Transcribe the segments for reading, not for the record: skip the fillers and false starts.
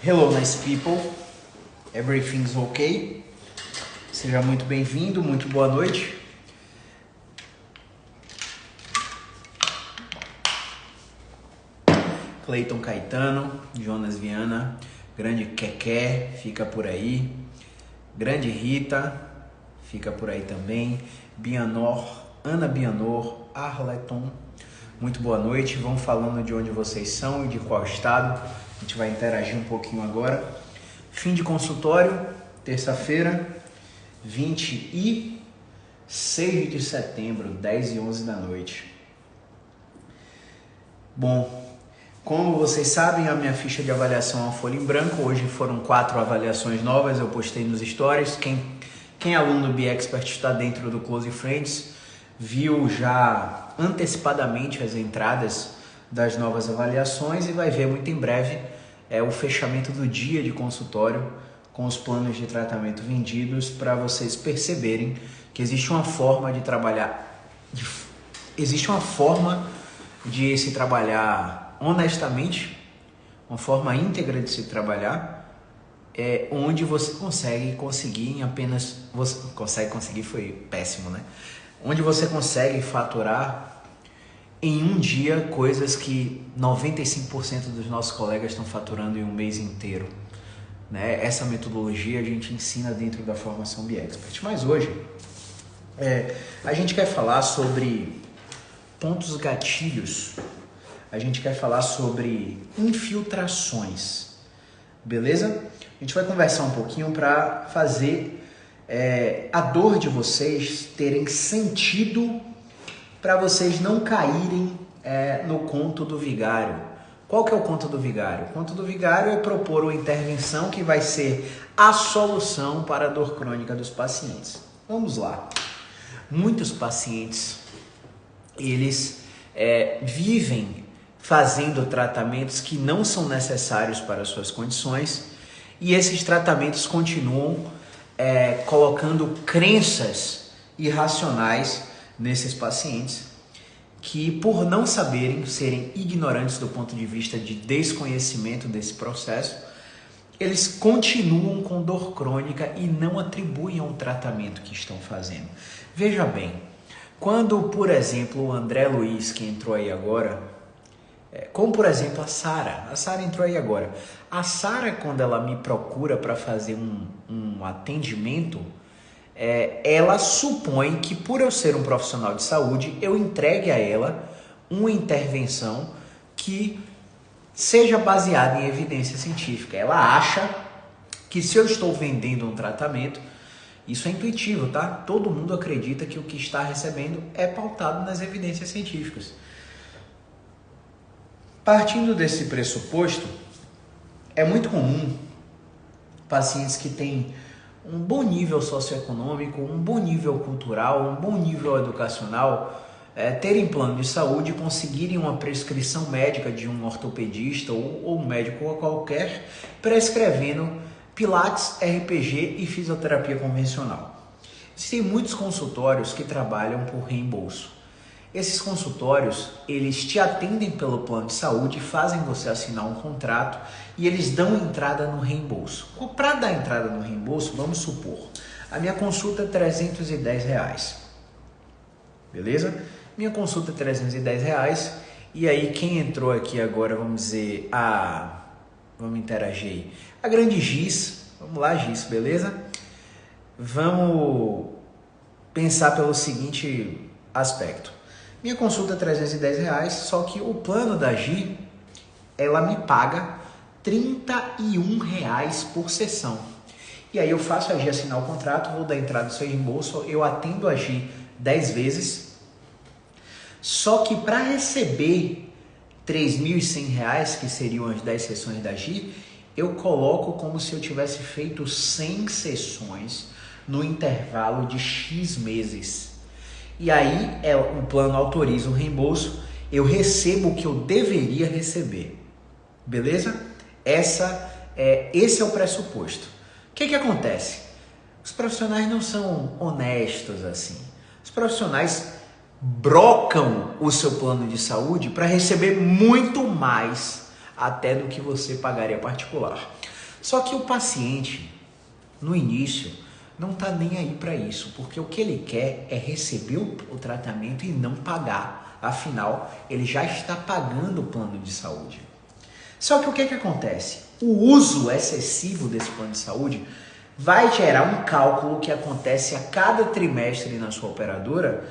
Hello, nice people. Everything's okay? Seja muito bem-vindo, muito boa noite. Cleiton Caetano, Jonas Viana, grande Keké, fica por aí. Grande Rita, fica por aí também. Bianor, Ana Bianor, Arleton, muito boa noite. Vão falando de onde vocês são e de qual estado. A gente vai interagir um pouquinho agora. Fim de consultório, terça-feira, 26 de setembro, 10 e 11 da noite. Bom, como vocês sabem, a minha ficha de avaliação é uma folha em branco. Hoje foram 4 avaliações novas, eu postei nos stories. Quem é aluno do BeExpert está dentro do Close Friends, viu já antecipadamente as entradas das novas avaliações e vai ver muito em breve o fechamento do dia de consultório com os planos de tratamento vendidos, para vocês perceberem que existe uma forma de trabalhar, existe uma forma de se trabalhar honestamente, uma forma íntegra de se trabalhar, onde você conseguir em apenas... conseguir foi péssimo, né? Onde você consegue faturar em um dia coisas que 95% dos nossos colegas estão faturando em um mês inteiro, né? Essa metodologia a gente ensina dentro da formação BeExpert. Mas hoje a gente quer falar sobre pontos gatilhos, a gente quer falar sobre infiltrações, beleza? A gente vai conversar um pouquinho para fazer a dor de vocês terem sentido, para vocês não caírem no conto do vigário. Qual que é o conto do vigário? O conto do vigário é propor uma intervenção que vai ser a solução para a dor crônica dos pacientes. Vamos lá. Muitos pacientes, eles vivem fazendo tratamentos que não são necessários para as suas condições, e esses tratamentos continuam colocando crenças irracionais nesses pacientes que, por não saberem, serem ignorantes do ponto de vista de desconhecimento desse processo, eles continuam com dor crônica e não atribuem ao tratamento que estão fazendo. Veja bem, quando, por exemplo, o André Luiz, que entrou aí agora, como por exemplo a Sara entrou aí agora. A Sara, quando ela me procura para fazer um atendimento, ela supõe que, por eu ser um profissional de saúde, eu entregue a ela uma intervenção que seja baseada em evidência científica. Ela acha que, se eu estou vendendo um tratamento, isso é intuitivo, tá? Todo mundo acredita que o que está recebendo é pautado nas evidências científicas. Partindo desse pressuposto, é muito comum pacientes que têm um bom nível socioeconômico, um bom nível cultural, um bom nível educacional, terem plano de saúde e conseguirem uma prescrição médica de um ortopedista ou um médico qualquer, prescrevendo pilates, RPG e fisioterapia convencional. Existem muitos consultórios que trabalham por reembolso. Esses consultórios, eles te atendem pelo plano de saúde, fazem você assinar um contrato e eles dão entrada no reembolso. Para dar entrada no reembolso, vamos supor, a minha consulta é R$310, beleza? Minha consulta é R$310 e aí quem entrou aqui agora, vamos dizer, vamos interagir aí. A grande Giz, vamos lá Giz, beleza? Vamos pensar pelo seguinte aspecto. Minha consulta é R$310, só que o plano da Gi, ela me paga R$31 por sessão. E aí eu faço a Gi assinar o contrato, vou dar entrada no seu reembolso, eu atendo a Gi 10 vezes. Só que para receber R$3.100, que seriam as 10 sessões da Gi, eu coloco como se eu tivesse feito 100 sessões no intervalo de X meses. E aí o plano autoriza o reembolso, eu recebo o que eu deveria receber, beleza? Esse é o pressuposto. O que acontece? Os profissionais não são honestos assim. Os profissionais brocam o seu plano de saúde para receber muito mais até do que você pagaria particular. Só que o paciente, no início, não está nem aí para isso, porque o que ele quer é receber o tratamento e não pagar. Afinal, ele já está pagando o plano de saúde. Só que o que acontece? O uso excessivo desse plano de saúde vai gerar um cálculo que acontece a cada trimestre na sua operadora,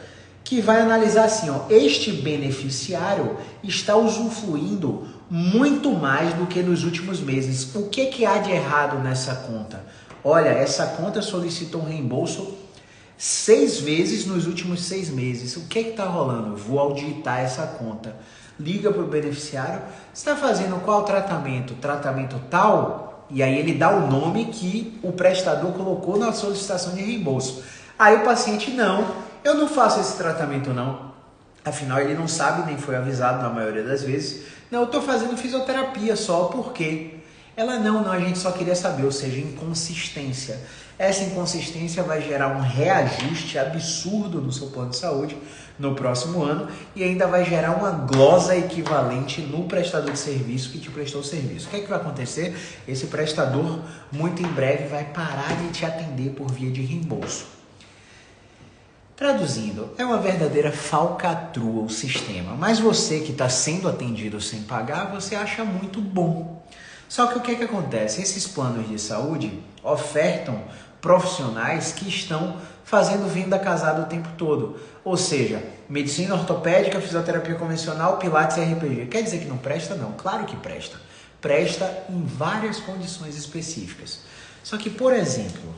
que vai analisar assim, ó, este beneficiário está usufruindo muito mais do que nos últimos meses. O que há de errado nessa conta? Olha, essa conta solicitou um reembolso 6 vezes nos últimos 6 meses. O que está rolando? Vou auditar essa conta. Liga para o beneficiário, está fazendo qual tratamento? Tratamento tal? E aí ele dá o nome que o prestador colocou na solicitação de reembolso. Aí o paciente, não, eu não faço esse tratamento não. Afinal, ele não sabe, nem foi avisado na maioria das vezes. Não, eu estou fazendo fisioterapia só, por quê? Ela, não, a gente só queria saber, ou seja, inconsistência. Essa inconsistência vai gerar um reajuste absurdo no seu plano de saúde no próximo ano e ainda vai gerar uma glosa equivalente no prestador de serviço que te prestou o serviço. O que é que vai acontecer? Esse prestador, muito em breve, vai parar de te atender por via de reembolso. Traduzindo, é uma verdadeira falcatrua o sistema, mas você que está sendo atendido sem pagar, você acha muito bom. Só que o que acontece? Esses planos de saúde ofertam profissionais que estão fazendo venda casada o tempo todo. Ou seja, medicina ortopédica, fisioterapia convencional, pilates e RPG. Quer dizer que não presta? Não, claro que presta. Presta em várias condições específicas. Só que, por exemplo,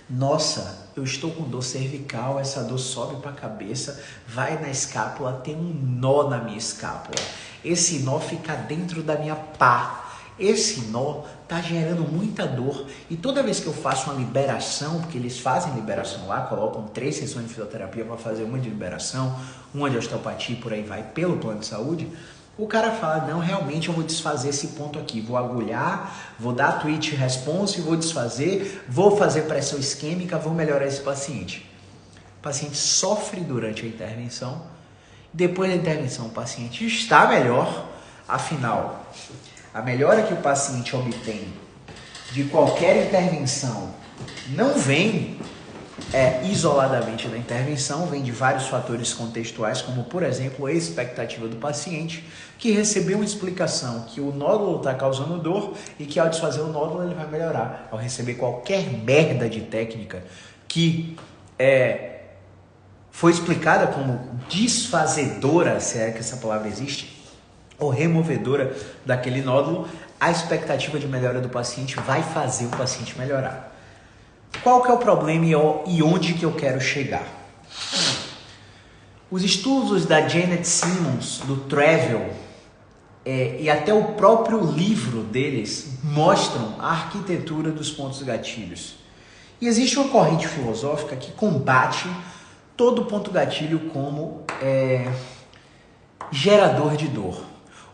nossa, eu estou com dor cervical, essa dor sobe para a cabeça, vai na escápula, tem um nó na minha escápula. Esse nó fica dentro da minha pá. Esse nó está gerando muita dor e toda vez que eu faço uma liberação, porque eles fazem liberação lá, colocam 3 sessões de fisioterapia para fazer uma de liberação, uma de osteopatia e por aí vai pelo plano de saúde, o cara fala, não, realmente eu vou desfazer esse ponto aqui, vou agulhar, vou dar twitch response, vou desfazer, vou fazer pressão isquêmica, vou melhorar esse paciente. O paciente sofre durante a intervenção, depois da intervenção o paciente está melhor, afinal, a melhora que o paciente obtém de qualquer intervenção não vem isoladamente da intervenção, vem de vários fatores contextuais, como por exemplo a expectativa do paciente, que recebeu uma explicação que o nódulo está causando dor e que ao desfazer o nódulo ele vai melhorar. Ao receber qualquer merda de técnica que foi explicada como desfazedora, se é que essa palavra existe, ou removedora daquele nódulo, a expectativa de melhora do paciente vai fazer o paciente melhorar. Qual que é o problema e onde que eu quero chegar? Os estudos da Janet Simmons, do Travel, e até o próprio livro deles mostram a arquitetura dos pontos gatilhos. E existe uma corrente filosófica que combate todo ponto gatilho como gerador de dor.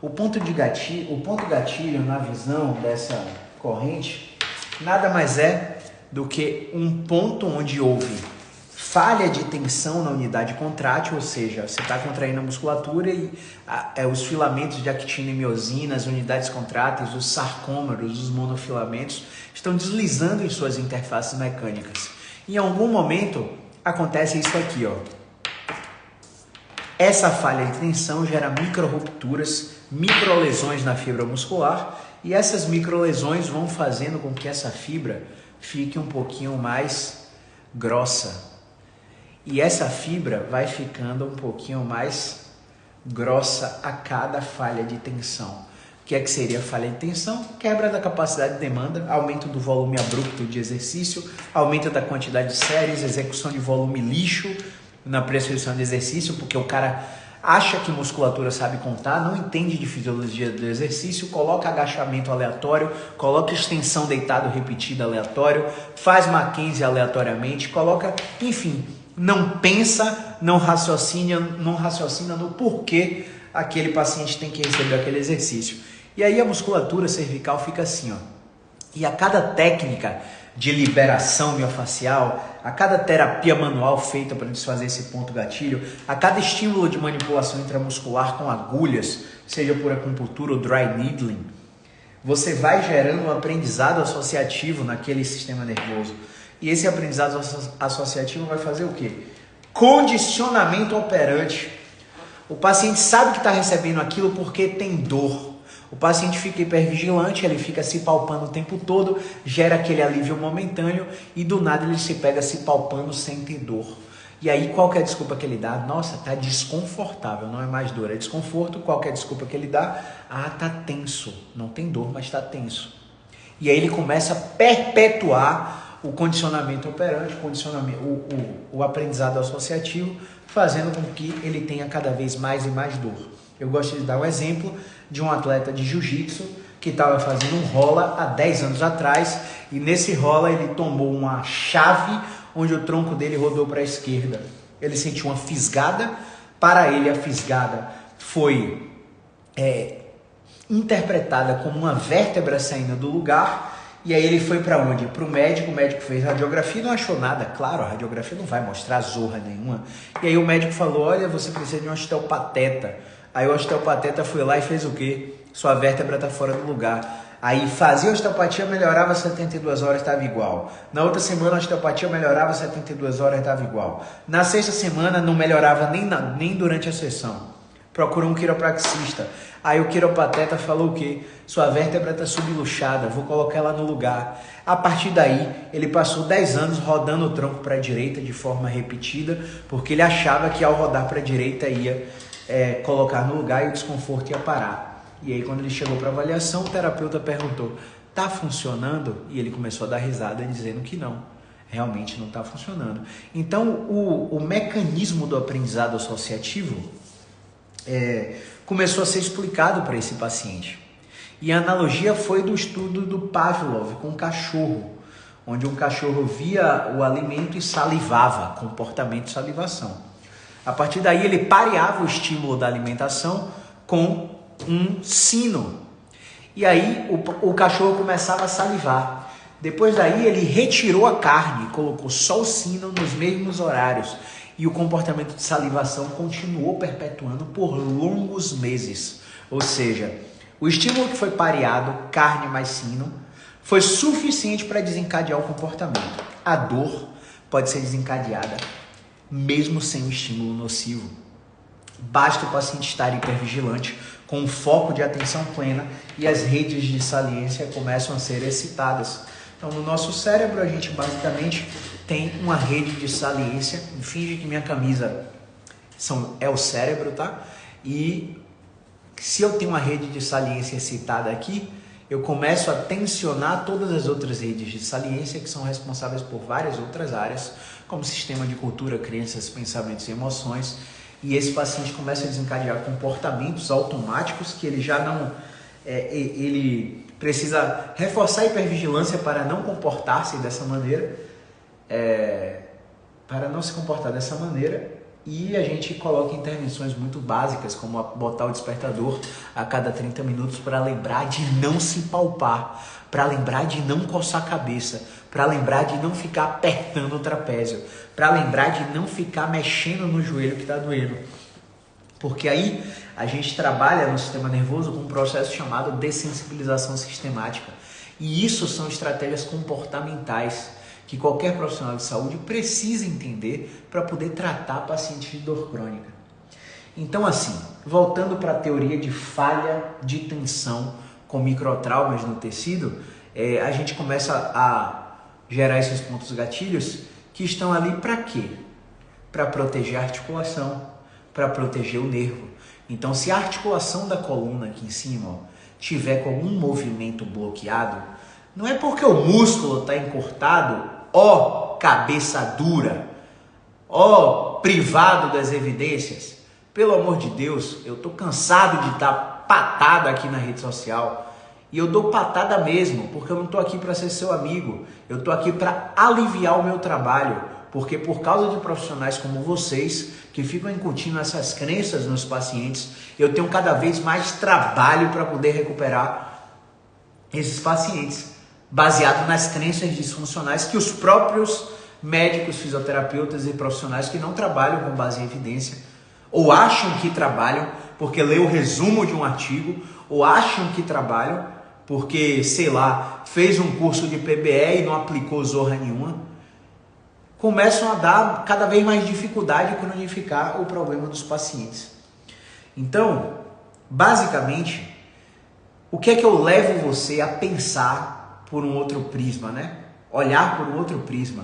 O ponto gatilho, na visão dessa corrente, nada mais é do que um ponto onde houve falha de tensão na unidade contrátil, ou seja, você está contraindo a musculatura e os filamentos de actina e miosina, as unidades contráteis, os sarcômeros, os monofilamentos estão deslizando em suas interfaces mecânicas. Em algum momento acontece isso aqui, ó. Essa falha de tensão gera micro-rupturas, microlesões na fibra muscular e essas microlesões vão fazendo com que essa fibra fique um pouquinho mais grossa. E essa fibra vai ficando um pouquinho mais grossa a cada falha de tensão. O que é que seria falha de tensão? Quebra da capacidade de demanda, aumento do volume abrupto de exercício, aumento da quantidade de séries, execução de volume lixo na prescrição de exercício, porque o cara acha que musculatura sabe contar, não entende de fisiologia do exercício, coloca agachamento aleatório, coloca extensão deitado repetida aleatório, faz Mackenzie aleatoriamente, coloca, enfim, não pensa, não raciocina no porquê aquele paciente tem que receber aquele exercício. E aí a musculatura cervical fica assim, ó. E a cada técnica de liberação miofacial, a cada terapia manual feita para desfazer esse ponto gatilho, a cada estímulo de manipulação intramuscular com agulhas, seja por acupuntura ou dry needling, você vai gerando um aprendizado associativo naquele sistema nervoso. E esse aprendizado associativo vai fazer o quê? Condicionamento operante. O paciente sabe que está recebendo aquilo porque tem dor. O paciente fica hipervigilante, ele fica se palpando o tempo todo, gera aquele alívio momentâneo e do nada ele se pega se palpando sem ter dor. E aí qual que é a desculpa que ele dá? Nossa, tá desconfortável, não é mais dor, é desconforto. Qual que é a desculpa que ele dá? Ah, tá tenso. Não tem dor, mas tá tenso. E aí ele começa a perpetuar o condicionamento operante, o aprendizado associativo, fazendo com que ele tenha cada vez mais e mais dor. Eu gosto de dar um exemplo de um atleta de jiu-jitsu que estava fazendo um rola há 10 anos atrás, e nesse rola ele tomou uma chave onde o tronco dele rodou para a esquerda. Ele sentiu uma fisgada, para ele a fisgada foi interpretada como uma vértebra saindo do lugar. E aí ele foi para onde? Para o médico fez radiografia e não achou nada. Claro, a radiografia não vai mostrar zorra nenhuma. E aí o médico falou, olha, você precisa de um osteopateta. Aí o osteopateta foi lá e fez o quê? Sua vértebra está fora do lugar. Aí fazia osteopatia, melhorava 72 horas, estava igual. Na outra semana a osteopatia melhorava 72 horas, estava igual. Na sexta semana não melhorava nem durante a sessão. Procurou um quiropraxista. Aí o quiropateta falou o quê? Sua vértebra está subluxada, vou colocar ela no lugar. A partir daí, ele passou 10 anos rodando o tronco para a direita de forma repetida, porque ele achava que ao rodar para a direita ia colocar no lugar e o desconforto ia parar. E aí quando ele chegou para avaliação, o terapeuta perguntou, tá funcionando? E ele começou a dar risada dizendo que não, realmente não está funcionando. Então o mecanismo do aprendizado associativo começou a ser explicado para esse paciente. E a analogia foi do estudo do Pavlov com o cachorro, onde um cachorro via o alimento e salivava, comportamento de salivação. A partir daí ele pareava o estímulo da alimentação com um sino. E aí o cachorro começava a salivar. Depois daí ele retirou a carne, colocou só o sino nos mesmos horários. E o comportamento de salivação continuou perpetuando por longos meses. Ou seja, o estímulo que foi pareado, carne mais sino, foi suficiente para desencadear o comportamento. A dor pode ser desencadeada mesmo sem o estímulo nocivo. Basta o paciente estar hipervigilante, com um foco de atenção plena, e as redes de saliência começam a ser excitadas. Então, no nosso cérebro, a gente basicamente tem uma rede de saliência. Finge que minha camisa é o cérebro, tá? E se eu tenho uma rede de saliência excitada aqui, eu começo a tensionar todas as outras redes de saliência que são responsáveis por várias outras áreas, como sistema de cultura, crenças, pensamentos e emoções. E esse paciente começa a desencadear comportamentos automáticos que ele já não... ele precisa reforçar a hipervigilância para não comportar-se dessa maneira, para não se comportar dessa maneira, e a gente coloca intervenções muito básicas, como botar o despertador a cada 30 minutos para lembrar de não se palpar, para lembrar de não coçar a cabeça, para lembrar de não ficar apertando o trapézio, para lembrar de não ficar mexendo no joelho que está doendo. Porque aí a gente trabalha no sistema nervoso com um processo chamado dessensibilização sistemática. E isso são estratégias comportamentais que qualquer profissional de saúde precisa entender para poder tratar pacientes de dor crônica. Então, assim, voltando para a teoria de falha de tensão com microtraumas no tecido, a gente começa a gerar esses pontos gatilhos que estão ali para quê? Para proteger a articulação, para proteger o nervo. Então, se a articulação da coluna aqui em cima tiver com algum movimento bloqueado, não é porque o músculo está encurtado, cabeça dura, privado das evidências. Pelo amor de Deus, eu estou cansado de estar patado aqui na rede social. E eu dou patada mesmo, porque eu não estou aqui para ser seu amigo. Eu estou aqui para aliviar o meu trabalho. Porque por causa de profissionais como vocês, que ficam incutindo essas crenças nos pacientes, eu tenho cada vez mais trabalho para poder recuperar esses pacientes, baseado nas crenças disfuncionais que os próprios médicos, fisioterapeutas e profissionais que não trabalham com base em evidência, ou acham que trabalham porque lê o resumo de um artigo, ou acham que trabalham porque, sei lá, fez um curso de PBE e não aplicou zorra nenhuma, começam a dar cada vez mais dificuldade de cronificar o problema dos pacientes. Então, basicamente, o que é que eu levo você a pensar por um outro prisma, né? Olhar por um outro prisma.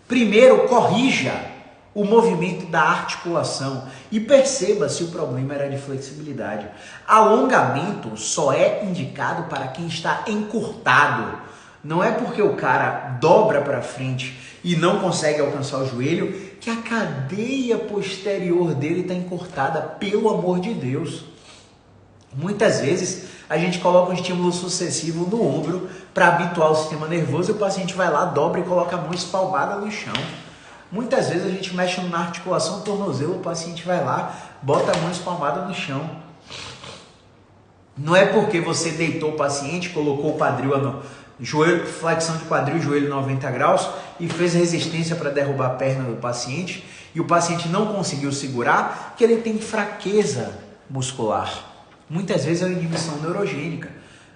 Primeiro, corrija o movimento da articulação e perceba se o problema era de flexibilidade. Alongamento só é indicado para quem está encurtado. Não é porque o cara dobra para frente e não consegue alcançar o joelho que a cadeia posterior dele está encurtada, pelo amor de Deus. Muitas vezes a gente coloca um estímulo sucessivo no ombro para habituar o sistema nervoso e o paciente vai lá, dobra e coloca a mão espalmada no chão. Muitas vezes a gente mexe na articulação do tornozelo, o paciente vai lá, bota a mão espalmada no chão. Não é porque você deitou o paciente, colocou o quadril no joelho, flexão de quadril, joelho 90 graus e fez resistência para derrubar a perna do paciente e o paciente não conseguiu segurar, que ele tem fraqueza muscular. Muitas vezes é uma inibição neurogênica.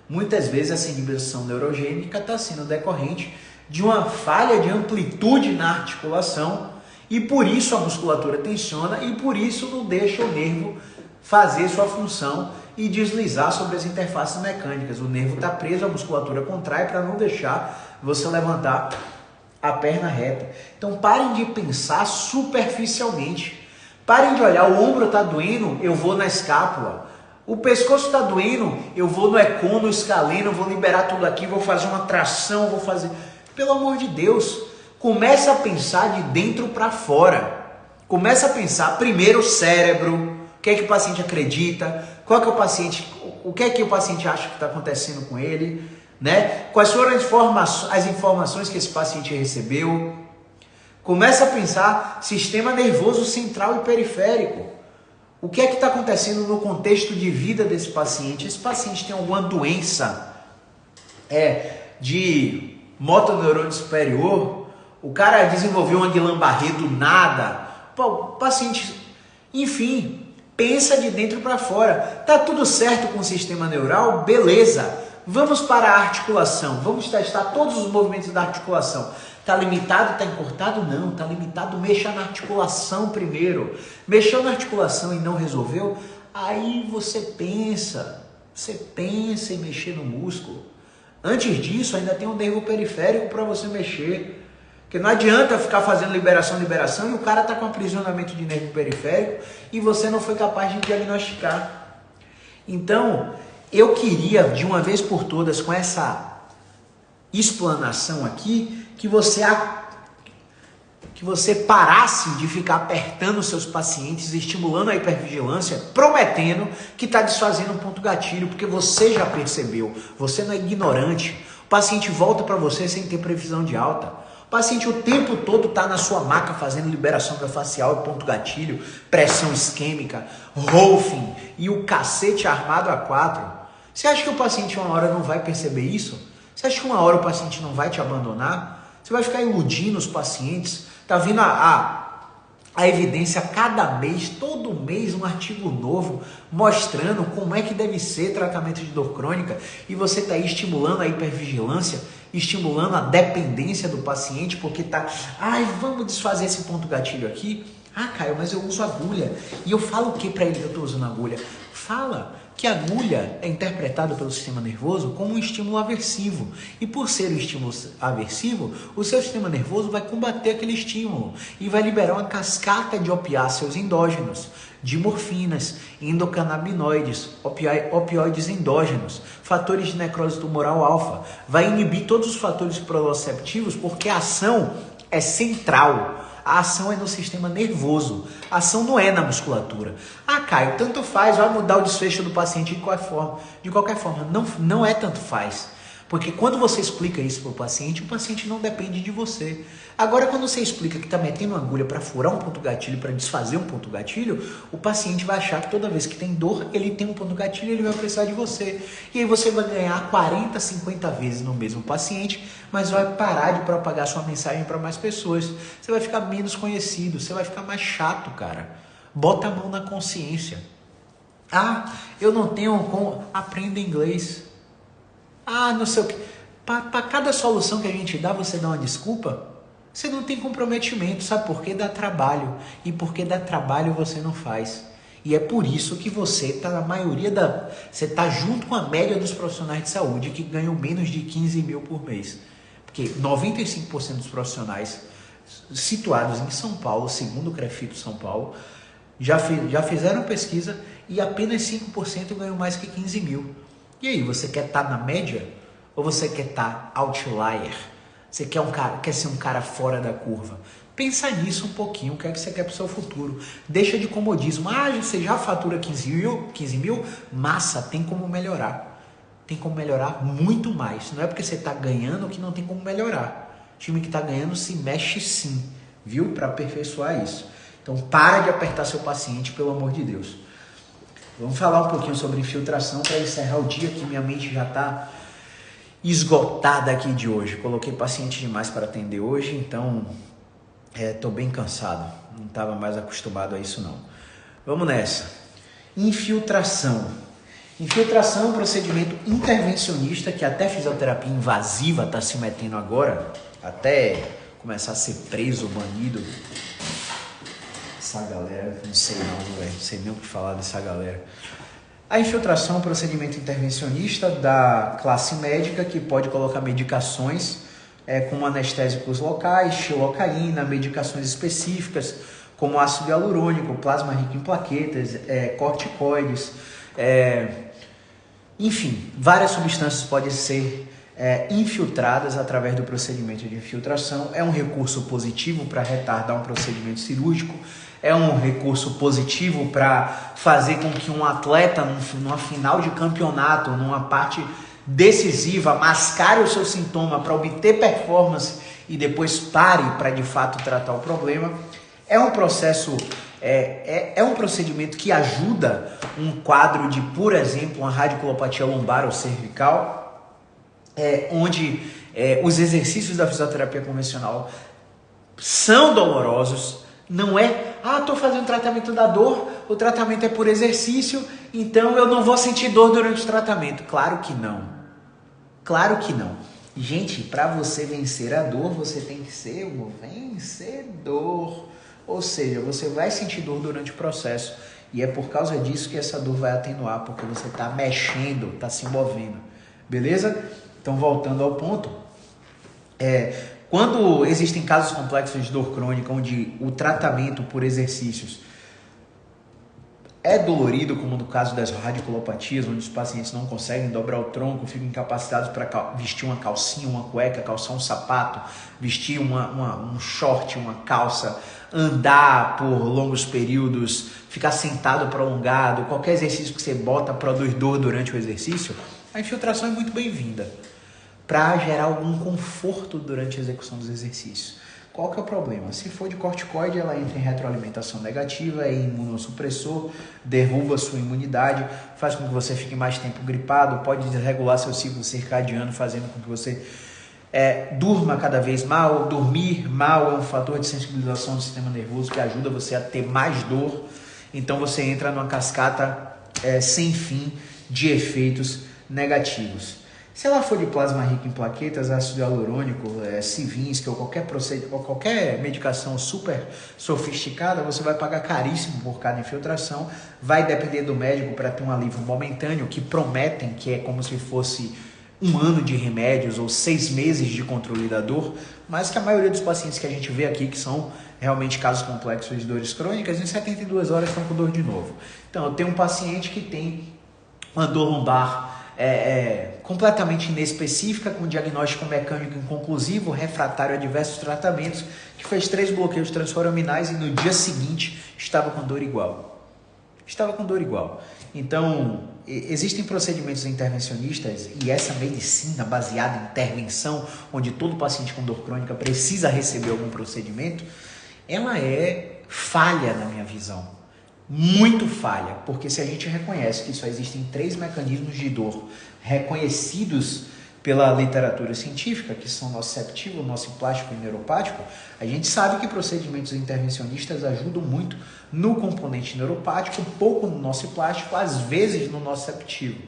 Muitas vezes essa inibição neurogênica está sendo decorrente de uma falha de amplitude na articulação e por isso a musculatura tensiona e por isso não deixa o nervo fazer sua função e deslizar sobre as interfaces mecânicas. O nervo está preso, a musculatura contrai para não deixar você levantar a perna reta. Então parem de pensar superficialmente. Parem de olhar, o ombro está doendo, eu vou na escápula. O pescoço está doendo, eu vou no econ, no escaleno, vou liberar tudo aqui, vou fazer uma tração, vou fazer... Pelo amor de Deus, começa a pensar de dentro para fora. Começa a pensar primeiro o cérebro, o que é que o paciente acredita, qual que é o paciente, o que é que o paciente acha que está acontecendo com ele, né? Quais foram as informações que esse paciente recebeu. Começa a pensar sistema nervoso central e periférico. O que é que está acontecendo no contexto de vida desse paciente? Esse paciente tem alguma doença de motoneurônio superior? O cara desenvolveu uma Guillain-Barré do nada? Pô, o paciente... Enfim, pensa de dentro para fora. Tá tudo certo com o sistema neural? Beleza. Vamos para a articulação. Vamos testar todos os movimentos da articulação. Está limitado, está encurtado? Não, está limitado. Mexa na articulação primeiro. Mexeu na articulação e não resolveu? Aí você pensa em mexer no músculo. Antes disso, ainda tem um nervo periférico para você mexer. Porque não adianta ficar fazendo liberação e o cara está com aprisionamento de nervo periférico e você não foi capaz de diagnosticar. Então, eu queria, de uma vez por todas, com essa explanação aqui, que você parasse de ficar apertando seus pacientes, estimulando a hipervigilância, prometendo que está desfazendo um ponto gatilho, porque você já percebeu, você não é ignorante. O paciente volta para você sem ter previsão de alta. O paciente o tempo todo está na sua maca fazendo liberação facial e ponto gatilho, pressão isquêmica, Rolfing e o cacete armado a 4. Você acha que o paciente uma hora não vai perceber isso? Você acha que uma hora o paciente não vai te abandonar? Você vai ficar iludindo os pacientes? Tá vindo a evidência cada mês, todo mês um artigo novo mostrando como é que deve ser tratamento de dor crônica e você está aí estimulando a hipervigilância, estimulando a dependência do paciente porque tá, vamos desfazer esse ponto gatilho aqui. Caio, mas eu uso agulha. E eu falo o que para ele que eu estou usando agulha? Fala que a agulha é interpretada pelo sistema nervoso como um estímulo aversivo. E por ser um estímulo aversivo, o seu sistema nervoso vai combater aquele estímulo e vai liberar uma cascata de opiáceos endógenos, de morfinas, endocannabinoides, opioides endógenos, fatores de necrose tumoral alfa. Vai inibir todos os fatores proprioceptivos porque a ação é central. A ação é no sistema nervoso. A ação não é na musculatura. Caio, tanto faz, vai mudar o desfecho do paciente de qualquer forma. Não é tanto faz. Porque quando você explica isso para o paciente não depende de você. Agora, quando você explica que está metendo uma agulha para furar um ponto gatilho, para desfazer um ponto gatilho, o paciente vai achar que toda vez que tem dor, ele tem um ponto gatilho e ele vai precisar de você. E aí você vai ganhar 40, 50 vezes no mesmo paciente, mas vai parar de propagar sua mensagem para mais pessoas. Você vai ficar menos conhecido, você vai ficar mais chato, cara. Bota a mão na consciência. Eu não tenho como... Aprenda inglês. Ah, não sei o que. Para cada solução que a gente dá, você dá uma desculpa? Você não tem comprometimento, sabe por quê? Dá trabalho. E porque dá trabalho você não faz. E é por isso que você está na maioria da... Você está junto com a média dos profissionais de saúde que ganham menos de 15 mil por mês. Porque 95% dos profissionais situados em São Paulo, segundo o CREFITO São Paulo, já fizeram pesquisa e apenas 5% ganham mais que 15 mil. E aí, você quer estar na média ou você quer estar outlier? Você quer ser um cara fora da curva? Pensa nisso um pouquinho, o que é que você quer para o seu futuro. Deixa de comodismo. Ah, você já fatura 15 mil? Massa, tem como melhorar. Tem como melhorar muito mais. Não é porque você está ganhando que não tem como melhorar. O time que está ganhando se mexe sim, viu? Para aperfeiçoar isso. Então para de apertar seu paciente, pelo amor de Deus. Vamos falar um pouquinho sobre infiltração para encerrar o dia, que minha mente já está esgotada aqui de hoje. Coloquei paciente demais para atender hoje, então estou bem cansado. Não estava mais acostumado a isso não. Vamos nessa. Infiltração. Infiltração é um procedimento intervencionista que até fisioterapia invasiva está se metendo agora, até começar a ser preso, banido. Essa galera, não sei não, velho. Não sei nem o que falar dessa galera. A infiltração é um procedimento intervencionista da classe médica que pode colocar medicações como anestésicos locais, xilocaína, medicações específicas como ácido hialurônico, plasma rico em plaquetas, corticoides, enfim, várias substâncias podem ser infiltradas através do procedimento de infiltração. É um recurso positivo para retardar um procedimento cirúrgico, é um recurso positivo para fazer com que um atleta, numa final de campeonato, numa parte decisiva, mascare o seu sintoma para obter performance e depois pare para de fato tratar o problema. É um processo, é um procedimento que ajuda um quadro de, por exemplo, uma radiculopatia lombar ou cervical, onde os exercícios da fisioterapia convencional são dolorosos. Não é, estou fazendo tratamento da dor, o tratamento é por exercício, então eu não vou sentir dor durante o tratamento. Claro que não. Claro que não. Gente, para você vencer a dor, você tem que ser um vencedor. Ou seja, você vai sentir dor durante o processo. E é por causa disso que essa dor vai atenuar, porque você está mexendo, está se movendo. Beleza? Então, voltando ao ponto. Quando existem casos complexos de dor crônica, onde o tratamento por exercícios é dolorido, como no caso das radiculopatias, onde os pacientes não conseguem dobrar o tronco, ficam incapacitados para vestir uma calcinha, uma cueca, calçar um sapato, vestir um short, uma calça, andar por longos períodos, ficar sentado prolongado, qualquer exercício que você bota produz dor durante o exercício, a infiltração é muito bem-vinda para gerar algum conforto durante a execução dos exercícios. Qual que é o problema? Se for de corticoide, ela entra em retroalimentação negativa, é imunossupressor, derruba sua imunidade, faz com que você fique mais tempo gripado, pode desregular seu ciclo circadiano, fazendo com que você durma cada vez mal. Dormir mal é um fator de sensibilização do sistema nervoso que ajuda você a ter mais dor. Então você entra numa cascata sem fim de efeitos negativos. Se ela for de plasma rico em plaquetas, ácido hialurônico, Civinsk ou qualquer medicação super sofisticada, você vai pagar caríssimo por cada infiltração. Vai depender do médico para ter um alívio momentâneo, que prometem que é como se fosse 1 ano de remédios ou 6 meses de controle da dor, mas que a maioria dos pacientes que a gente vê aqui, que são realmente casos complexos de dores crônicas, em 72 horas estão com dor de novo. Então, eu tenho um paciente que tem uma dor lombar completamente inespecífica, com diagnóstico mecânico inconclusivo, refratário a diversos tratamentos, que fez 3 bloqueios transforaminais e no dia seguinte estava com dor igual. Então, existem procedimentos intervencionistas e essa medicina baseada em intervenção, onde todo paciente com dor crônica precisa receber algum procedimento, ela é falha na minha visão. Muito falha, porque se a gente reconhece que só existem 3 mecanismos de dor reconhecidos pela literatura científica, que são nociceptivo, nociplástico e neuropático, a gente sabe que procedimentos intervencionistas ajudam muito no componente neuropático, pouco no nociplástico, às vezes no nociceptivo.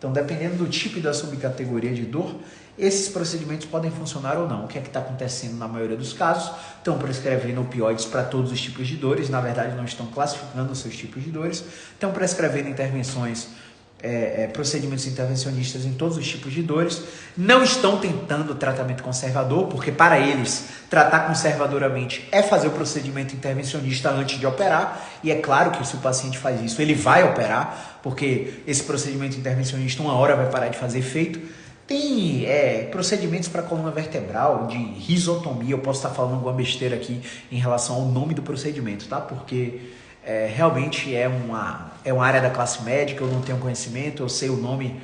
Então, dependendo do tipo e da subcategoria de dor, esses procedimentos podem funcionar ou não. O que é que está acontecendo na maioria dos casos? Estão prescrevendo opioides para todos os tipos de dores, na verdade não estão classificando os seus tipos de dores, estão prescrevendo intervenções, procedimentos intervencionistas em todos os tipos de dores, não estão tentando tratamento conservador, porque para eles tratar conservadoramente é fazer o procedimento intervencionista antes de operar, e é claro que se o paciente faz isso, ele vai operar, porque esse procedimento intervencionista uma hora vai parar de fazer efeito. Tem procedimentos para coluna vertebral, de risotomia, eu posso estar falando alguma besteira aqui em relação ao nome do procedimento, tá? Porque realmente é uma área da classe médica, eu não tenho conhecimento, eu sei o nome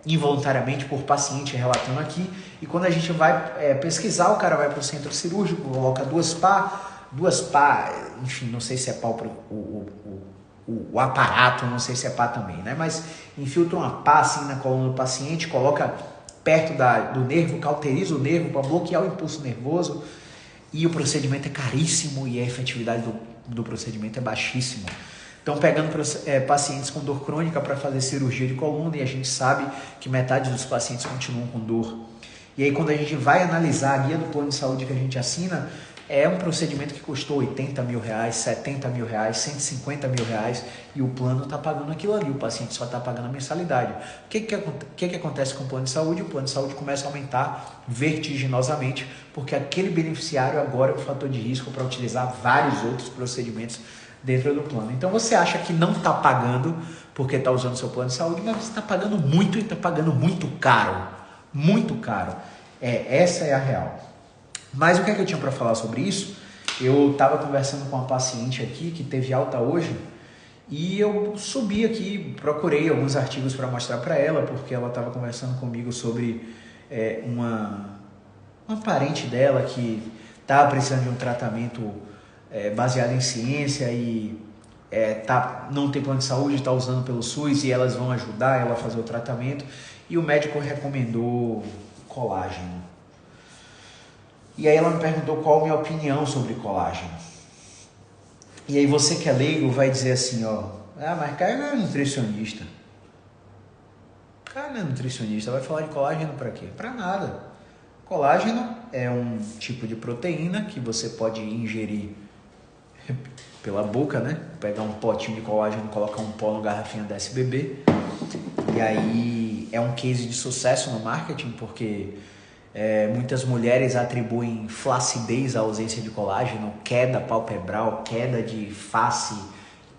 involuntariamente por paciente relatando aqui, e quando a gente vai pesquisar, o cara vai para o centro cirúrgico, coloca duas pá, enfim, não sei se é pá o aparato, não sei se é pá também, né? Mas infiltra uma pá assim na coluna do paciente, coloca perto do nervo, cauteriza o nervo para bloquear o impulso nervoso, e o procedimento é caríssimo e a efetividade do procedimento é baixíssima. Então, pegando pacientes com dor crônica para fazer cirurgia de coluna, e a gente sabe que metade dos pacientes continuam com dor. E aí, quando a gente vai analisar a guia do plano de saúde que a gente assina, é um procedimento que custou 80 mil reais, 70 mil reais, 150 mil reais, e o plano está pagando aquilo ali, o paciente só está pagando a mensalidade. O que acontece com o plano de saúde? O plano de saúde começa a aumentar vertiginosamente, porque aquele beneficiário agora é um fator de risco para utilizar vários outros procedimentos dentro do plano. Então você acha que não está pagando porque está usando seu plano de saúde, mas você está pagando muito e está pagando muito caro. Muito caro. Essa é a real. Mas o que é que eu tinha para falar sobre isso? Eu estava conversando com uma paciente aqui que teve alta hoje e eu subi aqui, procurei alguns artigos para mostrar para ela, porque ela estava conversando comigo sobre uma parente dela que estava precisando de um tratamento baseado em ciência e não tem plano de saúde, está usando pelo SUS, e elas vão ajudar ela a fazer o tratamento, e o médico recomendou colágeno. E aí ela me perguntou qual a minha opinião sobre colágeno. E aí você que é leigo vai dizer assim, mas cara não é nutricionista. Cara não é nutricionista, vai falar de colágeno para quê? Para nada. Colágeno é um tipo de proteína que você pode ingerir pela boca, né? Pegar um potinho de colágeno, colocar um pó no garrafinha da SBB. E aí é um case de sucesso no marketing, porque muitas mulheres atribuem flacidez à ausência de colágeno, queda palpebral, queda de face,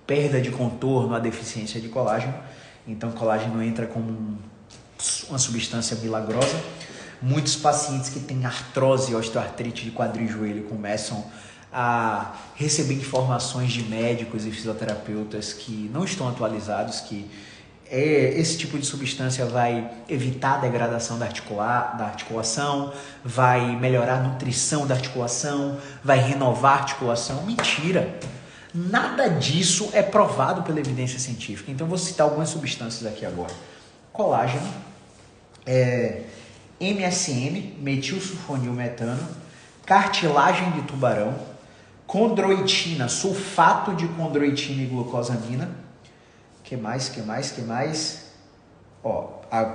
perda de contorno à deficiência de colágeno. Então, colágeno entra como uma substância milagrosa. Muitos pacientes que têm artrose e osteoartrite de quadril e joelho começam a receber informações de médicos e fisioterapeutas que não estão atualizados, que esse tipo de substância vai evitar a degradação da articulação, vai melhorar a nutrição da articulação, vai renovar a articulação. Mentira! Nada disso é provado pela evidência científica. Então, vou citar algumas substâncias aqui agora. Colágeno, MSM, metilsulfonilmetano, cartilagem de tubarão, condroitina, sulfato de condroitina e glucosamina. Que mais?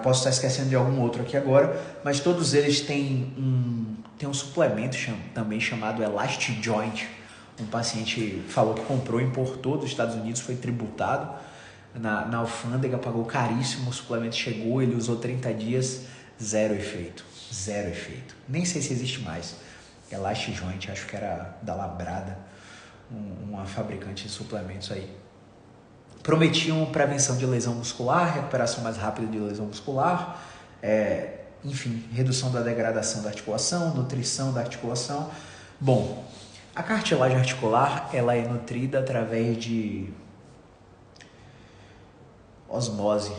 Posso estar esquecendo de algum outro aqui agora, mas todos eles têm um suplemento também chamado Elastic Joint. Um paciente falou que comprou, importou dos Estados Unidos, foi tributado na alfândega, pagou caríssimo, o suplemento chegou, ele usou 30 dias, zero efeito. Nem sei se existe mais. Elastic Joint, acho que era da Labrada, uma fabricante de suplementos aí. Prometiam prevenção de lesão muscular, recuperação mais rápida de lesão muscular, enfim, redução da degradação da articulação, nutrição da articulação. Bom, a cartilagem articular, ela é nutrida através de osmose.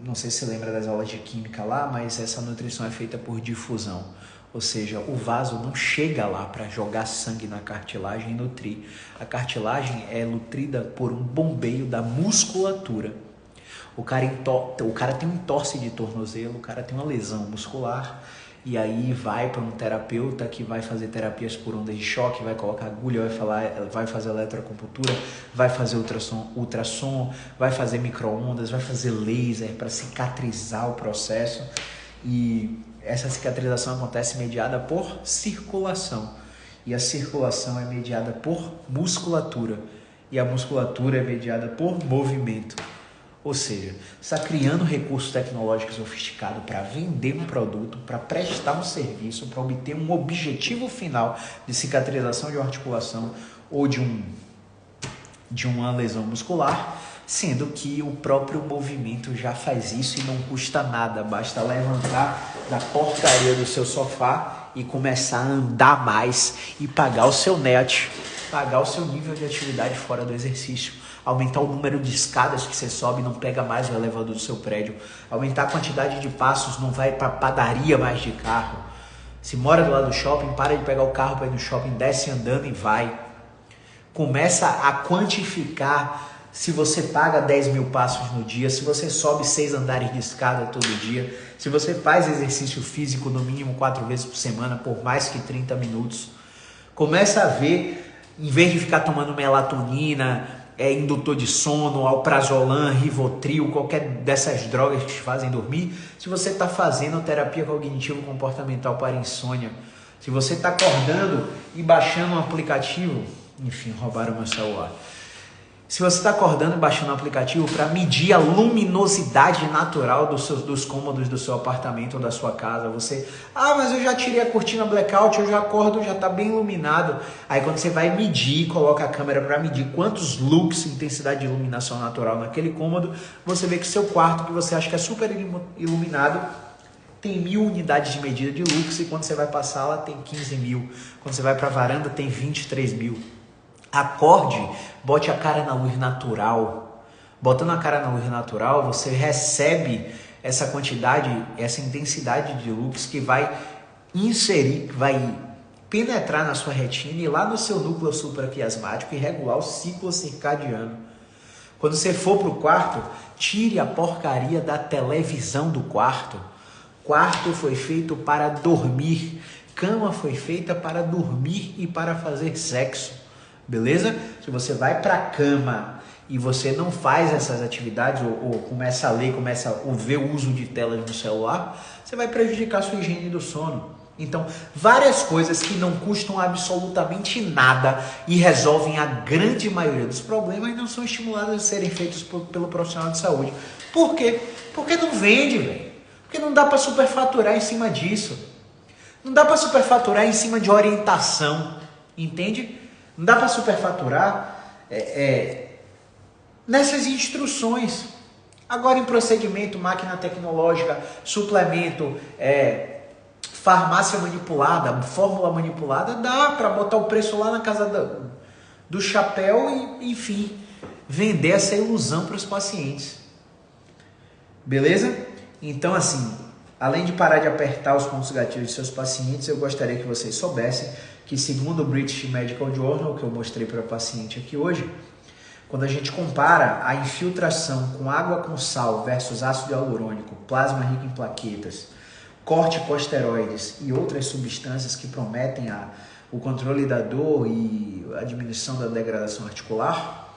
Não sei se você lembra das aulas de química lá, mas essa nutrição é feita por difusão. Ou seja, o vaso não chega lá para jogar sangue na cartilagem e nutrir. A cartilagem é nutrida por um bombeio da musculatura. O cara tem um entorse de tornozelo, o cara tem uma lesão muscular, e aí vai para um terapeuta que vai fazer terapias por ondas de choque, vai colocar agulha, vai fazer eletroacupuntura, vai fazer ultrassom, vai fazer micro-ondas, vai fazer laser para cicatrizar o processo. E essa cicatrização acontece mediada por circulação. E a circulação é mediada por musculatura. E a musculatura é mediada por movimento. Ou seja, você está criando recurso tecnológico sofisticado para vender um produto, para prestar um serviço, para obter um objetivo final de cicatrização de uma articulação ou de uma lesão muscular, sendo que o próprio movimento já faz isso e não custa nada, basta levantar da porcaria do seu sofá e começar a andar mais e pagar o seu net, pagar o seu nível de atividade fora do exercício. Aumentar o número de escadas que você sobe, não pega mais o elevador do seu prédio. Aumentar a quantidade de passos, não vai para padaria mais de carro. Se mora do lado do shopping, para de pegar o carro para ir no shopping, desce andando e vai. Começa a quantificar se você paga 10 mil passos no dia, se você sobe 6 andares de escada todo dia, se você faz exercício físico no mínimo 4 vezes por semana, por mais que 30 minutos. Começa a ver, em vez de ficar tomando melatonina, indutor de sono, alprazolam, rivotril, qualquer dessas drogas que te fazem dormir, se você está fazendo terapia cognitivo-comportamental para insônia, se você está acordando e baixando um aplicativo, enfim, roubaram meu celular. Se você está acordando e baixando um aplicativo para medir a luminosidade natural dos cômodos do seu apartamento ou da sua casa, mas eu já tirei a cortina blackout, eu já acordo, já está bem iluminado. Aí quando você vai medir, coloca a câmera para medir quantos lux, intensidade de iluminação natural naquele cômodo, você vê que seu quarto, que você acha que é super iluminado, tem 1000 unidades de medida de lux, e quando você vai para a sala tem 15 mil. Quando você vai para a varanda tem 23 mil. Acorde, bote a cara na luz natural. Botando a cara na luz natural, você recebe essa quantidade, essa intensidade de lux que vai inserir, vai penetrar na sua retina e lá no seu núcleo supraquiasmático e regular o ciclo circadiano. Quando você for para o quarto, tire a porcaria da televisão do quarto. Quarto foi feito para dormir. Cama foi feita para dormir e para fazer sexo. Beleza? Se você vai para a cama e você não faz essas atividades ou começa a ler, começa a ver o uso de telas no celular, você vai prejudicar a sua higiene do sono. Então, várias coisas que não custam absolutamente nada e resolvem a grande maioria dos problemas não são estimuladas a serem feitos pelo profissional de saúde. Por quê? Porque não vende, velho. Porque não dá para superfaturar em cima disso. Não dá para superfaturar em cima de orientação, entende? Não dá para superfaturar nessas instruções. Agora em procedimento, máquina tecnológica, suplemento, farmácia manipulada, fórmula manipulada, dá para botar o preço lá na casa do chapéu e, enfim, vender essa ilusão para os pacientes. Beleza? Então, assim, além de parar de apertar os pontos gatilhos de seus pacientes, eu gostaria que vocês soubessem que, segundo o British Medical Journal, que eu mostrei para o paciente aqui hoje, quando a gente compara a infiltração com água com sal versus ácido hialurônico, plasma rico em plaquetas, corticosteroides e outras substâncias que prometem o controle da dor e a diminuição da degradação articular,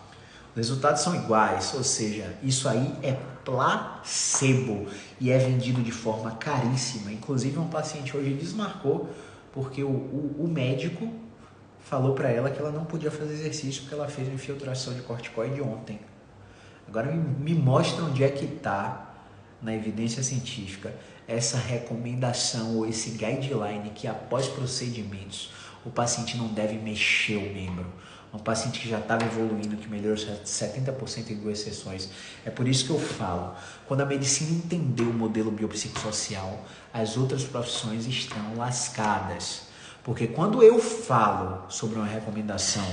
os resultados são iguais, ou seja, isso aí é placebo e é vendido de forma caríssima. Inclusive, um paciente hoje desmarcou porque o médico falou para ela que ela não podia fazer exercício porque ela fez uma infiltração de corticoide ontem. Agora me mostra onde é que está, na evidência científica, essa recomendação ou esse guideline que após procedimentos o paciente não deve mexer o membro. Um paciente que já estava evoluindo, que melhorou 70% em 2 sessões. É por isso que eu falo, quando a medicina entender o modelo biopsicossocial, as outras profissões estão lascadas. Porque quando eu falo sobre uma recomendação,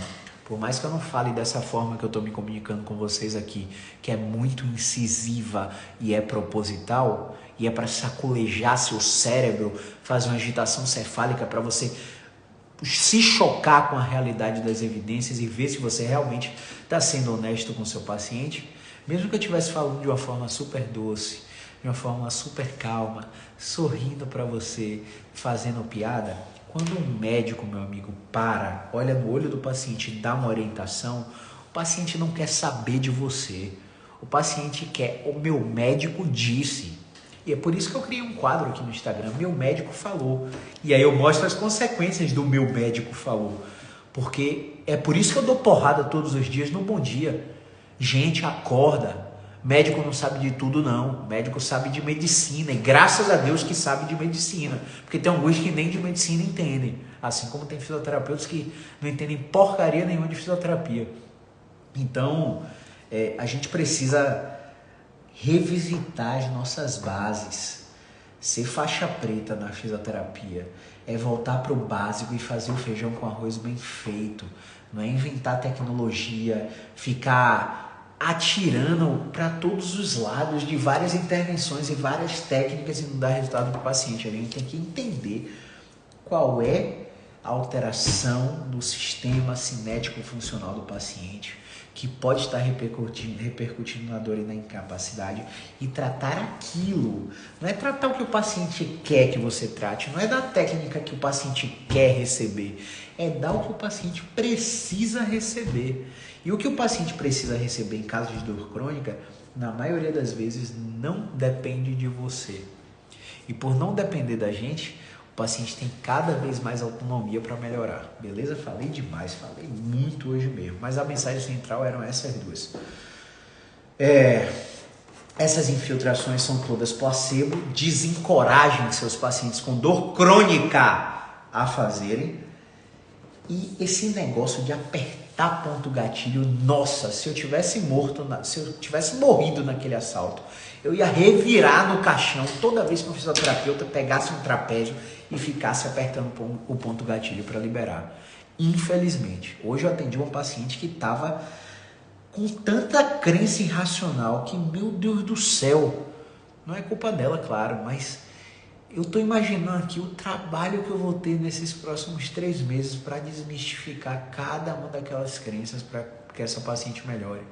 por mais que eu não fale dessa forma que eu estou me comunicando com vocês aqui, que é muito incisiva e é proposital, e é para sacolejar seu cérebro, fazer uma agitação cefálica para você se chocar com a realidade das evidências e ver se você realmente está sendo honesto com o seu paciente, mesmo que eu estivesse falando de uma forma super doce, de uma forma super calma, sorrindo para você, fazendo piada. Quando um médico, meu amigo, olha no olho do paciente e dá uma orientação, o paciente não quer saber de você. O paciente quer, o meu médico disse. E é por isso que eu criei um quadro aqui no Instagram, meu médico falou. E aí eu mostro as consequências do meu médico falou. Porque é por isso que eu dou porrada todos os dias no Bom Dia. Gente, acorda. Médico não sabe de tudo, não. Médico sabe de medicina. E graças a Deus que sabe de medicina. Porque tem alguns que nem de medicina entendem. Assim como tem fisioterapeutas que não entendem porcaria nenhuma de fisioterapia. Então, a gente precisa revisitar as nossas bases. Ser faixa preta na fisioterapia é voltar para o básico e fazer o feijão com arroz bem feito. Não é inventar tecnologia, ficar atirando para todos os lados de várias intervenções e várias técnicas e não dar resultado para o paciente. A gente tem que entender qual é a alteração do sistema cinético funcional do paciente, que pode estar repercutindo na dor e na incapacidade, e tratar aquilo. Não é tratar o que o paciente quer que você trate, não é dar técnica que o paciente quer receber, é dar o que o paciente precisa receber. E o que o paciente precisa receber em caso de dor crônica, na maioria das vezes, não depende de você. E por não depender da gente, o paciente tem cada vez mais autonomia para melhorar. Beleza? Falei demais, falei muito hoje mesmo. Mas a mensagem central eram essas duas. Essas infiltrações são todas placebo. Desencorajem seus pacientes com dor crônica a fazerem. E esse negócio de apertar ponto gatilho, nossa, se eu tivesse morrido naquele assalto, eu ia revirar no caixão toda vez que um fisioterapeuta pegasse um trapézio e ficasse apertando o ponto gatilho para liberar. Infelizmente, hoje eu atendi uma paciente que estava com tanta crença irracional que, meu Deus do céu, não é culpa dela, claro, mas eu estou imaginando aqui o trabalho que eu vou ter nesses próximos 3 meses para desmistificar cada uma daquelas crenças para que essa paciente melhore.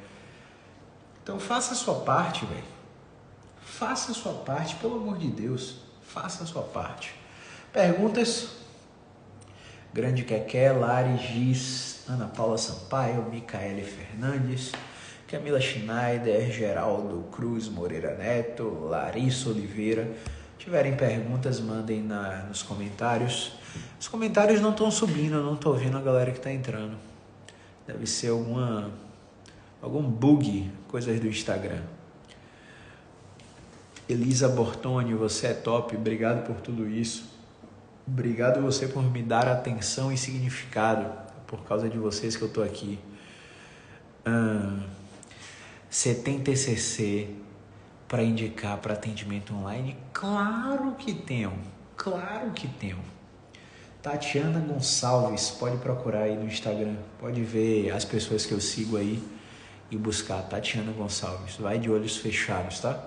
Então faça a sua parte, velho. Faça a sua parte, pelo amor de Deus. Faça a sua parte. Perguntas? Grande Keké, Lari Giz, Ana Paula Sampaio, Micaele Fernandes, Camila Schneider, Geraldo Cruz Moreira Neto, Larissa Oliveira. Se tiverem perguntas, mandem nos comentários. Os comentários não estão subindo, eu não estou vendo a galera que está entrando. Deve ser algum bug, coisas do Instagram. Elisa Bortoni, você é top, obrigado por tudo isso. Obrigado você por me dar atenção e significado. Por causa de vocês que eu estou aqui. Você tem TCC para indicar para atendimento online? Claro que tenho, claro que tenho. Tatiana Gonçalves, pode procurar aí no Instagram, pode ver as pessoas que eu sigo aí e buscar Tatiana Gonçalves, vai de olhos fechados, tá?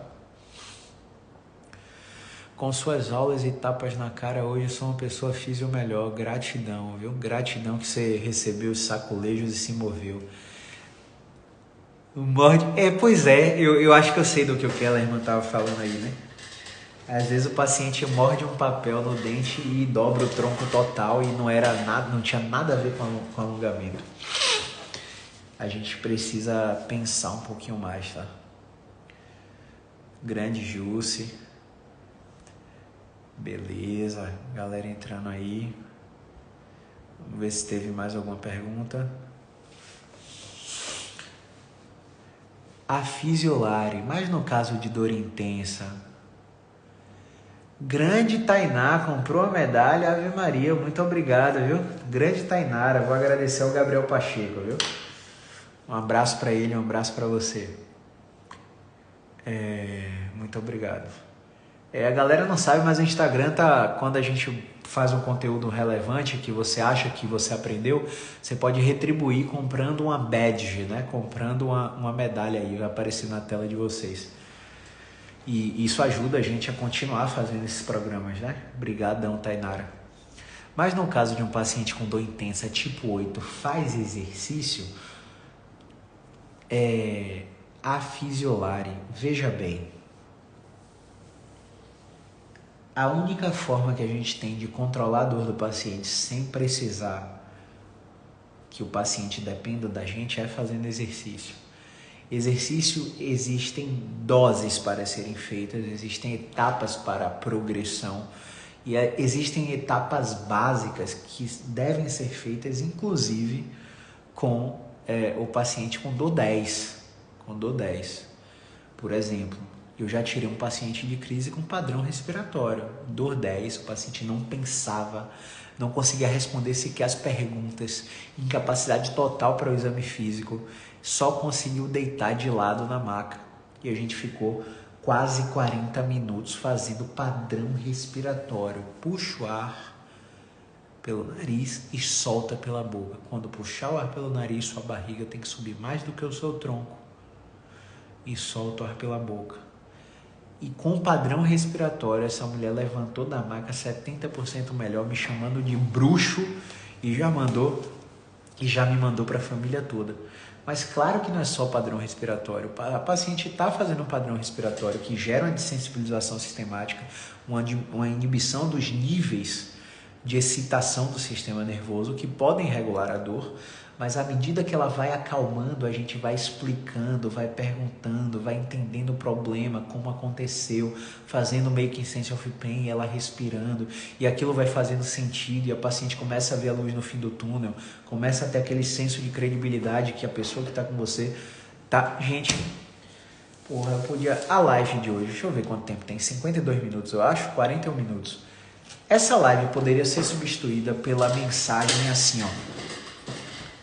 Com suas aulas e tapas na cara, hoje eu sou uma pessoa físio melhor, gratidão, viu? Gratidão que você recebeu os sacolejos e se moveu. Morde. Pois é, eu acho que eu sei do que o Kellerman estava falando aí, né? Às vezes o paciente morde um papel no dente e dobra o tronco total e não tinha nada a ver com alongamento. A gente precisa pensar um pouquinho mais, tá? Grande Jusce. Beleza, galera entrando aí. Vamos ver se teve mais alguma pergunta. A Fisiolari, mas no caso de dor intensa. Grande Tainá, comprou a medalha, Ave Maria, muito obrigado, viu? Grande Tainara, vou agradecer ao Gabriel Pacheco, viu? Um abraço para ele, um abraço para você. Muito obrigado. A galera não sabe, mas o Instagram quando a gente faz um conteúdo relevante que você acha que você aprendeu, você pode retribuir comprando uma badge, né? Comprando uma medalha aí, vai aparecer na tela de vocês. E isso ajuda a gente a continuar fazendo esses programas, né? Obrigadão, Tainara. Mas no caso de um paciente com dor intensa tipo 8, faz exercício, a Fisiolari, veja bem, a única forma que a gente tem de controlar a dor do paciente sem precisar que o paciente dependa da gente é fazendo exercício. Exercício, existem doses para serem feitas, existem etapas para a progressão e existem etapas básicas que devem ser feitas, inclusive com o paciente com dor 10. Com dor 10. Por exemplo, eu já tirei um paciente de crise com padrão respiratório, dor 10, o paciente não pensava, não conseguia responder sequer as perguntas, incapacidade total para o exame físico, só conseguiu deitar de lado na maca. E a gente ficou quase 40 minutos fazendo padrão respiratório. Puxa o ar pelo nariz e solta pela boca. Quando puxar o ar pelo nariz, sua barriga tem que subir mais do que o seu tronco. E solta o ar pela boca. E com o padrão respiratório, essa mulher levantou da maca 70% melhor, me chamando de bruxo e já me mandou para a família toda. Mas claro que não é só padrão respiratório. A paciente está fazendo um padrão respiratório que gera uma desensibilização sistemática, uma inibição dos níveis de excitação do sistema nervoso que podem regular a dor, mas à medida que ela vai acalmando, a gente vai explicando, vai perguntando, vai entendendo o problema, como aconteceu, fazendo making sense of pain, ela respirando, e aquilo vai fazendo sentido, e a paciente começa a ver a luz no fim do túnel, começa a ter aquele senso de credibilidade que a pessoa que está com você tá... Gente, porra, eu podia... A live de hoje, deixa eu ver quanto tempo tem, 52 minutos, eu acho, 41 minutos. Essa live poderia ser substituída pela mensagem assim, ó.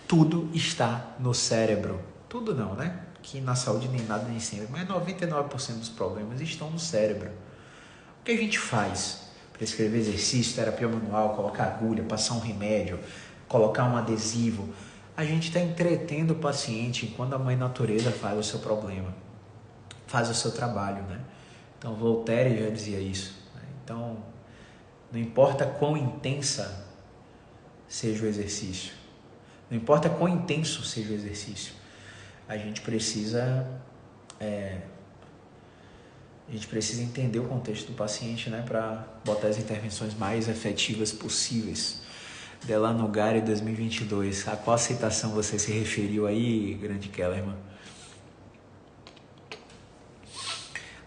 Tudo está no cérebro. Tudo não, né? Que na saúde nem nada nem sempre, mas 99% dos problemas estão no cérebro. O que a gente faz? Prescrever exercício, terapia manual, colocar agulha, passar um remédio, colocar um adesivo. A gente está entretendo o paciente enquanto a mãe natureza faz o seu problema, faz o seu trabalho, né? Então Voltaire já dizia isso, né? Então não importa quão intensa seja o exercício, não importa quão intenso seja o exercício, a gente precisa entender o contexto do paciente, né, para botar as intervenções mais efetivas possíveis. Delano Gari 2022. A qual citação você se referiu aí, grande Kellerman?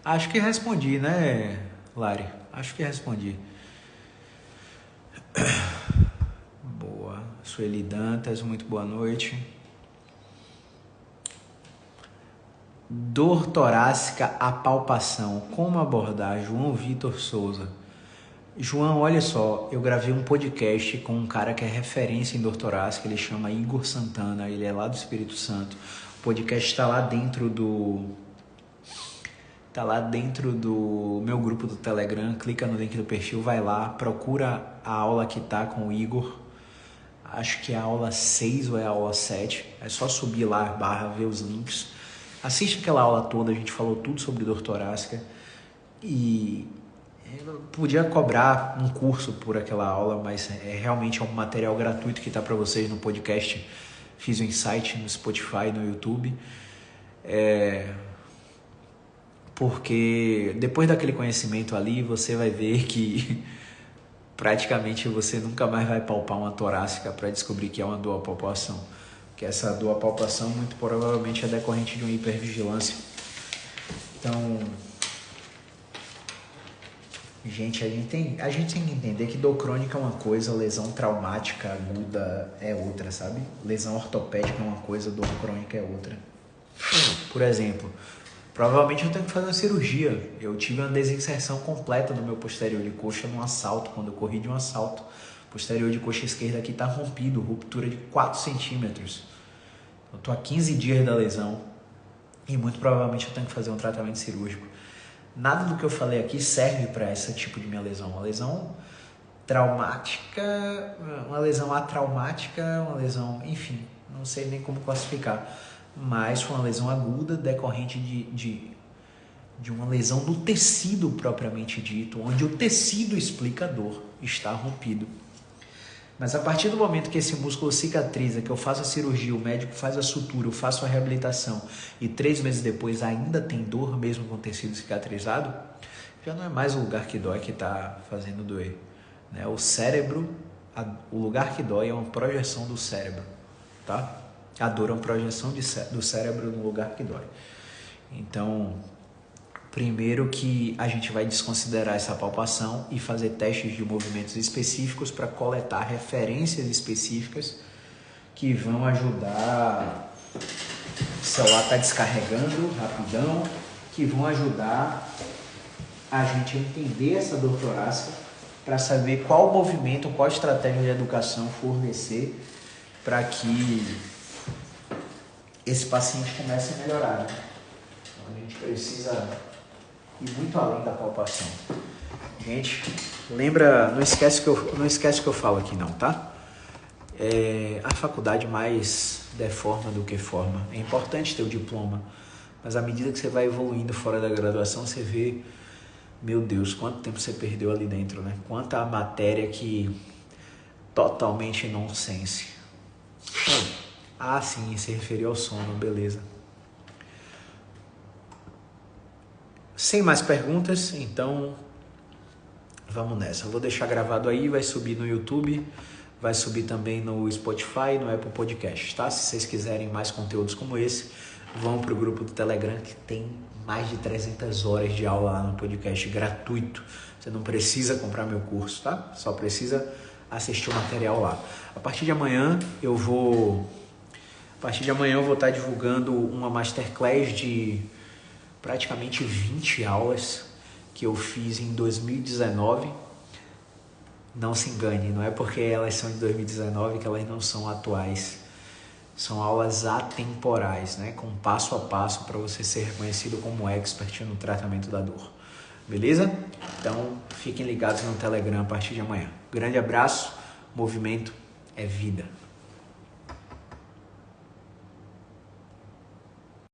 Acho que respondi, né, Lari? Acho que respondi. Boa. Sueli Dantas, muito boa noite. Dor torácica, a palpação. Como abordar? João Vitor Souza. João, olha só, eu gravei um podcast com um cara que é referência em dor torácica, ele chama Igor Santana, ele é lá do Espírito Santo. O podcast está lá dentro do meu grupo do Telegram, clica no link do perfil, vai lá, procura a aula que tá com o Igor. Acho que é a aula 6 ou é a aula 7. É só subir lá, ver os links. Assiste aquela aula toda, a gente falou tudo sobre dor torácica. E eu podia cobrar um curso por aquela aula, mas realmente é um material gratuito que está para vocês no podcast. Fiz um insight no Spotify, no YouTube. Porque depois daquele conhecimento ali, você vai ver que praticamente você nunca mais vai palpar uma torácica para descobrir que é uma dor à palpação. Que essa dor à palpação muito provavelmente é decorrente de uma hipervigilância. Então, gente, a gente tem que entender que dor crônica é uma coisa, lesão traumática aguda é outra, sabe? Lesão ortopédica é uma coisa, dor crônica é outra. Por exemplo, provavelmente eu tenho que fazer uma cirurgia. Eu tive uma desinserção completa do meu posterior de coxa num assalto, quando eu corri de um assalto. O posterior de coxa esquerda aqui está rompido, ruptura de 4 centímetros. Eu estou há 15 dias da lesão e muito provavelmente eu tenho que fazer um tratamento cirúrgico. Nada do que eu falei aqui serve para esse tipo de minha lesão. Uma lesão traumática, uma lesão atraumática, uma lesão, enfim, não sei nem como classificar. Mas foi uma lesão aguda decorrente de uma lesão do tecido propriamente dito, onde o tecido explica a dor, está rompido. Mas a partir do momento que esse músculo cicatriza, que eu faço a cirurgia, o médico faz a sutura, eu faço a reabilitação e 3 meses depois ainda tem dor mesmo com o tecido cicatrizado, Já não é mais o lugar que dói que está fazendo doer, né? O cérebro, o lugar que dói é uma projeção do cérebro, tá? A dor é uma projeção do cérebro no lugar que dói. Então, primeiro que a gente vai desconsiderar essa palpação e fazer testes de movimentos específicos para coletar referências específicas que vão ajudar. O celular está descarregando rapidão, que vão ajudar a gente a entender essa dor torácica para saber qual movimento, qual estratégia de educação fornecer para que esse paciente comece a melhorar, né? Então a gente precisa ir muito além da palpação. Gente, lembra, não esquece que eu falo aqui não, tá? A faculdade mais deforma do que forma. É importante ter o diploma, mas à medida que você vai evoluindo fora da graduação, você vê, meu Deus, quanto tempo você perdeu ali dentro, né? Quanta matéria que totalmente nonsense. Ah, sim, se referiu ao sono, beleza. Sem mais perguntas, então vamos nessa. Eu vou deixar gravado aí, vai subir no YouTube, vai subir também no Spotify, no Apple Podcast, tá? Se vocês quiserem mais conteúdos como esse, vão pro grupo do Telegram, que tem mais de 300 horas de aula lá no podcast gratuito. Você não precisa comprar meu curso, tá? Só precisa assistir o material lá. A partir de amanhã eu vou estar divulgando uma masterclass de praticamente 20 aulas que eu fiz em 2019. Não se engane, não é porque elas são de 2019 que elas não são atuais. São aulas atemporais, né? Com passo a passo para você ser reconhecido como expert no tratamento da dor. Beleza? Então, fiquem ligados no Telegram a partir de amanhã. Grande abraço, movimento é vida.